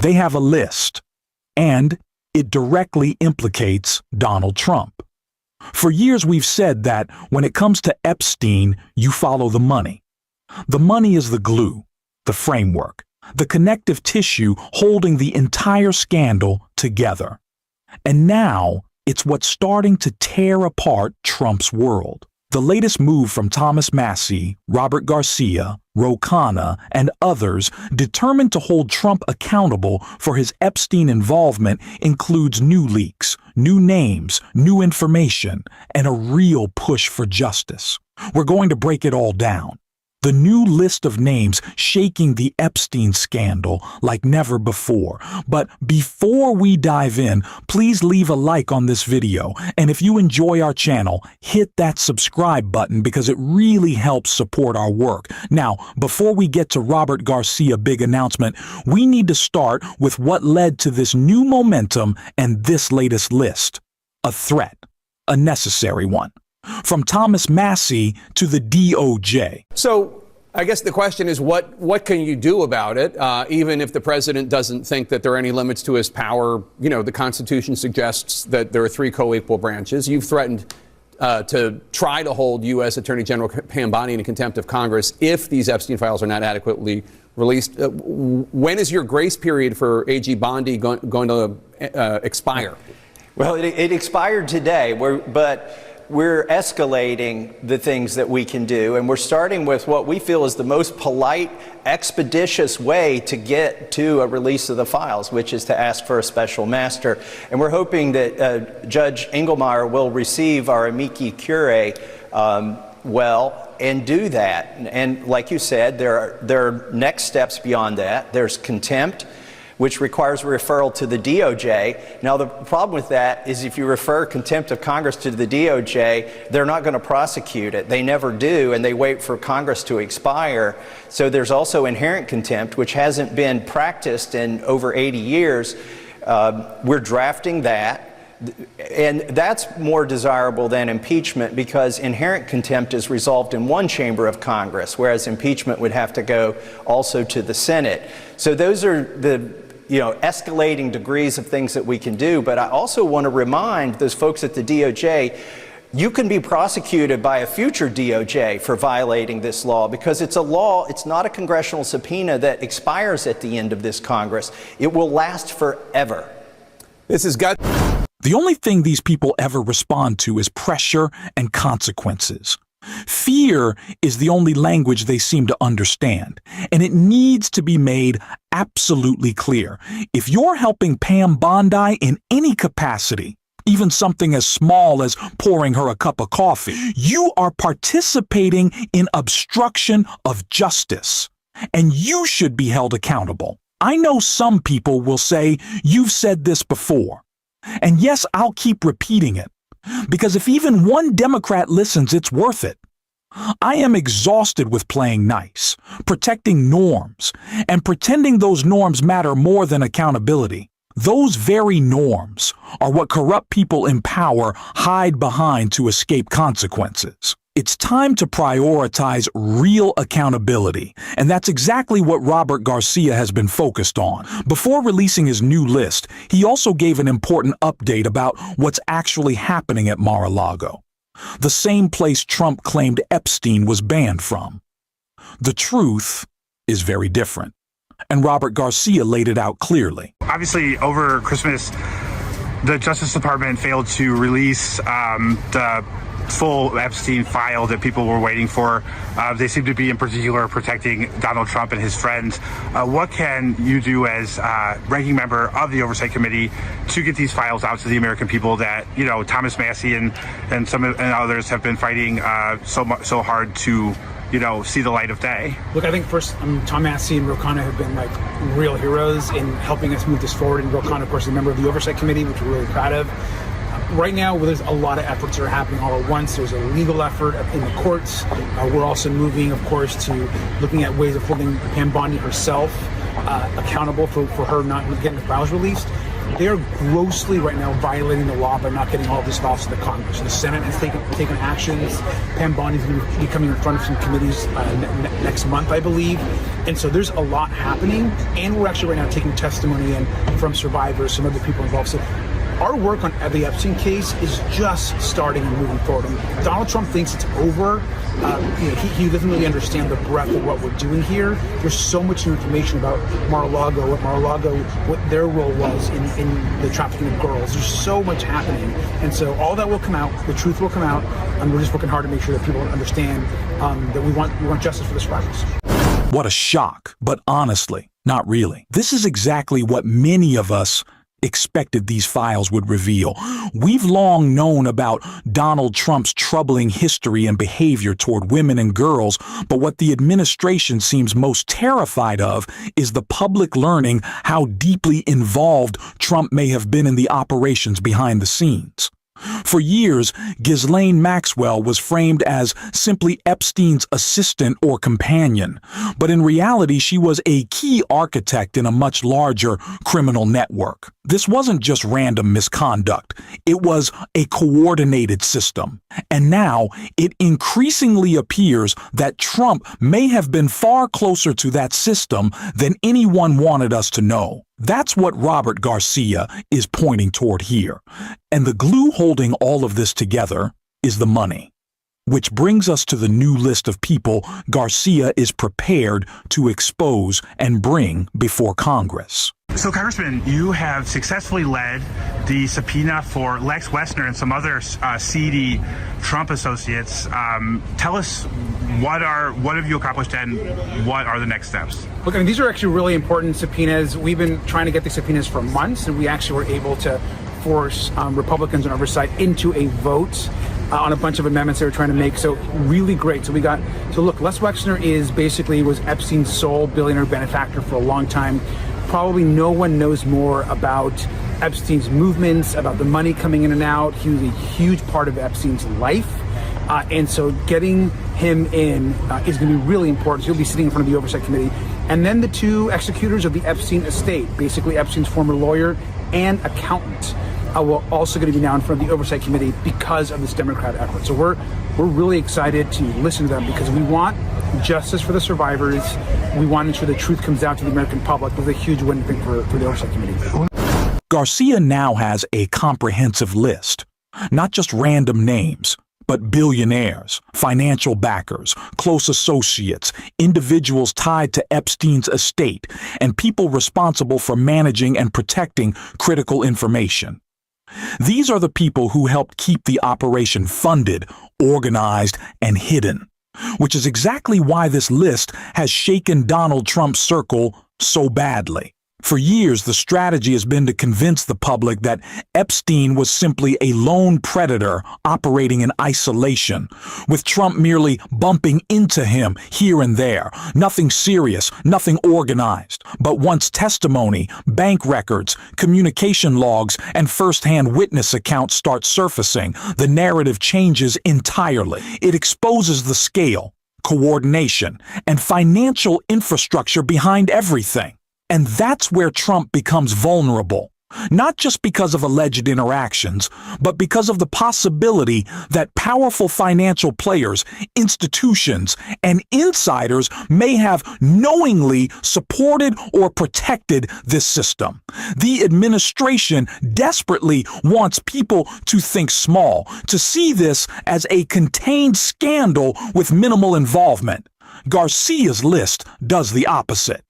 They have a list, and it directly implicates Donald Trump. For years, we've said that when it comes to Epstein, you follow the money. The money is the glue, the framework, the connective tissue holding the entire scandal together. And now, it's what's starting to tear apart Trump's world. The latest move from Thomas Massie, Robert Garcia, Ro Khanna, and others determined to hold Trump accountable for his Epstein involvement includes new leaks, new names, new information, and a real push for justice. We're going to break it all down. The new list of names shaking the Epstein scandal like never before. But before we dive in, please leave a like on this video. And if you enjoy our channel, hit that subscribe button because it really helps support our work. Now, before we get to Robert Garcia's big announcement, we need to start with what led to this new momentum and this latest list. A threat, a necessary one. From Thomas Massie to the DOJ. So I guess the question is, what can you do about it, even if the president doesn't think that there are any limits to his power? You know, the Constitution suggests that there are 3 co-equal branches. You've threatened to try to hold U.S. Attorney General Pam Bondi in contempt of Congress if these Epstein files are not adequately released. When is your grace period for AG Bondi going to expire? Well, it expired today, but we're escalating the things that we can do, and we're starting with what we feel is the most polite, expeditious way to get to a release of the files, which is to ask for a special master. And we're hoping that Judge Engelmeyer will receive our amici curiae well and do that. And like you said, there are next steps beyond that. There's contempt, which requires a referral to the DOJ. Now, the problem with that is if you refer contempt of Congress to the DOJ, they're not going to prosecute it. They never do, and they wait for Congress to expire. So there's also inherent contempt, which hasn't been practiced in over 80 years. We're drafting that. And that's more desirable than impeachment because inherent contempt is resolved in one chamber of Congress, whereas impeachment would have to go also to the Senate. So those are the escalating degrees of things that we can do. But I also want to remind those folks at the DOJ, you can be prosecuted by a future DOJ for violating this law because it's a law, it's not a congressional subpoena that expires at the end of this Congress. It will last forever. This has got... The only thing these people ever respond to is pressure and consequences. Fear is the only language they seem to understand, and it needs to be made absolutely clear. If you're helping Pam Bondi in any capacity, even something as small as pouring her a cup of coffee, you are participating in obstruction of justice, and you should be held accountable. I know some people will say, "You've said this before." And yes, I'll keep repeating it, because if even one Democrat listens, it's worth it. I am exhausted with playing nice, protecting norms, and pretending those norms matter more than accountability. Those very norms are what corrupt people in power hide behind to escape consequences. It's time to prioritize real accountability, and that's exactly what Robert Garcia has been focused on. Before releasing his new list, he also gave an important update about what's actually happening at Mar-a-Lago, the same place Trump claimed Epstein was banned from. The truth is very different, and Robert Garcia laid it out clearly. Obviously, over Christmas, the Justice Department failed to release the full Epstein file that people were waiting for. They seem to be in particular protecting Donald Trump and his friends. What can you do as ranking member of the Oversight Committee to get these files out to the American people that, Thomas Massie and others have been fighting so hard to, see the light of day? Look, I think first, Tom Massie and Ro Khanna have been real heroes in helping us move this forward. And Ro Khanna, of course, is a member of the Oversight Committee, which we're really proud of. Right now, there's a lot of efforts that are happening all at once. There's a legal effort in the courts. We're also moving, of course, to looking at ways of holding Pam Bondi herself accountable for her not getting the files released. They are grossly right now violating the law by not getting all this off to the Congress. The Senate has taken actions. Pam Bondi's going to be coming in front of some committees next month, I believe. And so there's a lot happening. And we're actually right now taking testimony in from survivors, some other people involved. So our work on the Epstein case is just starting and moving forward. And Donald Trump thinks it's over. He doesn't really understand the breadth of what we're doing here. There's so much new information about Mar-a-Lago, what their role was in the trafficking of girls. There's so much happening. And so all that will come out, the truth will come out, and we're just working hard to make sure that people understand that we want justice for the survivors. What a shock, but honestly, not really. This is exactly what many of us expected these files would reveal. We've long known about Donald Trump's troubling history and behavior toward women and girls, but what the administration seems most terrified of is the public learning how deeply involved Trump may have been in the operations behind the scenes. For years, Ghislaine Maxwell was framed as simply Epstein's assistant or companion, but in reality she was a key architect in a much larger criminal network. This wasn't just random misconduct, it was a coordinated system. And now it increasingly appears that Trump may have been far closer to that system than anyone wanted us to know. That's what Robert Garcia is pointing toward here. And the glue holding all of this together is the money. Which brings us to the new list of people Garcia is prepared to expose and bring before Congress. So, Congressman, you have successfully led the subpoena for Lex Wessner and some other seedy Trump associates. Tell us what have you accomplished and what are the next steps? Look, I mean, these are actually really important subpoenas. We've been trying to get these subpoenas for months, and we actually were able to force Republicans on our side into a vote on a bunch of amendments they were trying to make. So really great. So look, Les Wexner was Epstein's sole billionaire benefactor for a long time. Probably no one knows more about Epstein's movements, about the money coming in and out. He was a huge part of Epstein's life. And so getting him in is going to be really important. So he'll be sitting in front of the Oversight Committee. And then the two executors of the Epstein estate, basically Epstein's former lawyer and accountant, will also going to be now in front of the Oversight Committee because of this Democrat effort. So we're really excited to listen to them because we want justice for the survivors. We want to ensure the truth comes out to the American public. It was a huge win for the Oversight Committee. Garcia now has a comprehensive list, not just random names, but billionaires, financial backers, close associates, individuals tied to Epstein's estate, and people responsible for managing and protecting critical information. These are the people who helped keep the operation funded, organized, and hidden, which is exactly why this list has shaken Donald Trump's circle so badly. For years, the strategy has been to convince the public that Epstein was simply a lone predator operating in isolation, with Trump merely bumping into him here and there. Nothing serious, nothing organized. But once testimony, bank records, communication logs, and first-hand witness accounts start surfacing, the narrative changes entirely. It exposes the scale, coordination, and financial infrastructure behind everything. And that's where Trump becomes vulnerable, not just because of alleged interactions, but because of the possibility that powerful financial players, institutions, and insiders may have knowingly supported or protected this system. The administration desperately wants people to think small, to see this as a contained scandal with minimal involvement. Garcia's list does the opposite.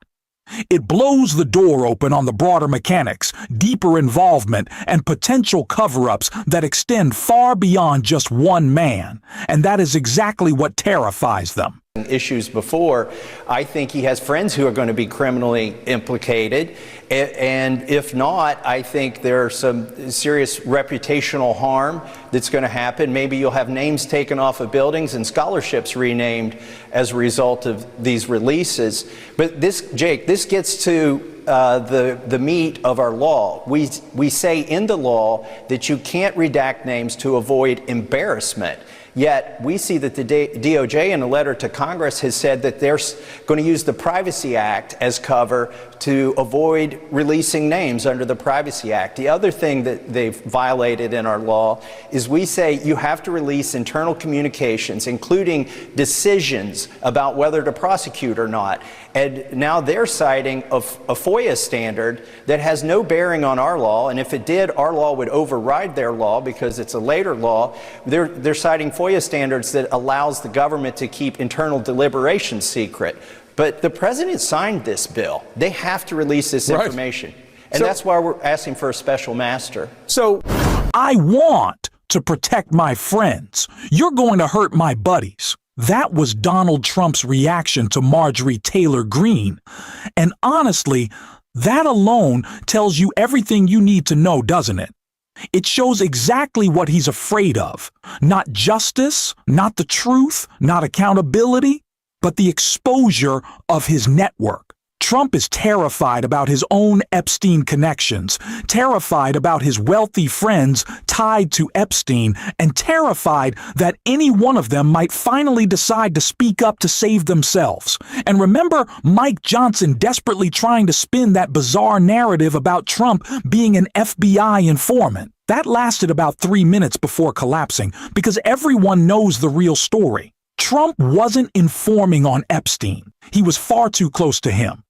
It blows the door open on the broader mechanics, deeper involvement, and potential cover-ups that extend far beyond just one man. And that is exactly what terrifies them. Issues before, I think he has friends who are going to be criminally implicated. And if not, I think there's some serious reputational harm that's going to happen. Maybe you'll have names taken off of buildings and scholarships renamed as a result of these releases. But this, Jake, this gets to the meat of our law. We say in the law that you can't redact names to avoid embarrassment. Yet we see that the DOJ in a letter to Congress has said that they're going to use the Privacy Act as cover to avoid releasing names under the Privacy Act. The other thing that they've violated in our law is we say you have to release internal communications, including decisions about whether to prosecute or not. And now they're citing a FOIA standard that has no bearing on our law, and if it did, our law would override their law because it's a later law. They're citing FOIA standards that allows the government to keep internal deliberations secret. But the president signed this bill. They have to release this information. And that's why we're asking for a special master. So I want to protect my friends. You're going to hurt my buddies. That was Donald Trump's reaction to Marjorie Taylor Greene. And honestly, that alone tells you everything you need to know, doesn't it? It shows exactly what he's afraid of. Not justice, not the truth, not accountability, but the exposure of his network. Trump is terrified about his own Epstein connections, terrified about his wealthy friends tied to Epstein, and terrified that any one of them might finally decide to speak up to save themselves. And remember Mike Johnson desperately trying to spin that bizarre narrative about Trump being an FBI informant. That lasted about 3 minutes before collapsing because everyone knows the real story. Trump wasn't informing on Epstein. He was far too close to him.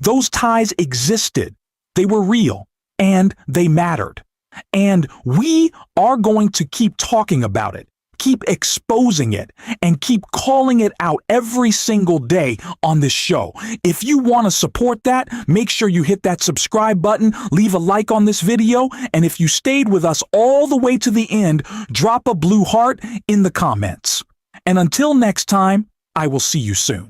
Those ties existed, they were real, and they mattered. And we are going to keep talking about it, keep exposing it, and keep calling it out every single day on this show. If you want to support that, make sure you hit that subscribe button, leave a like on this video, and if you stayed with us all the way to the end, drop a blue heart in the comments. And until next time, I will see you soon.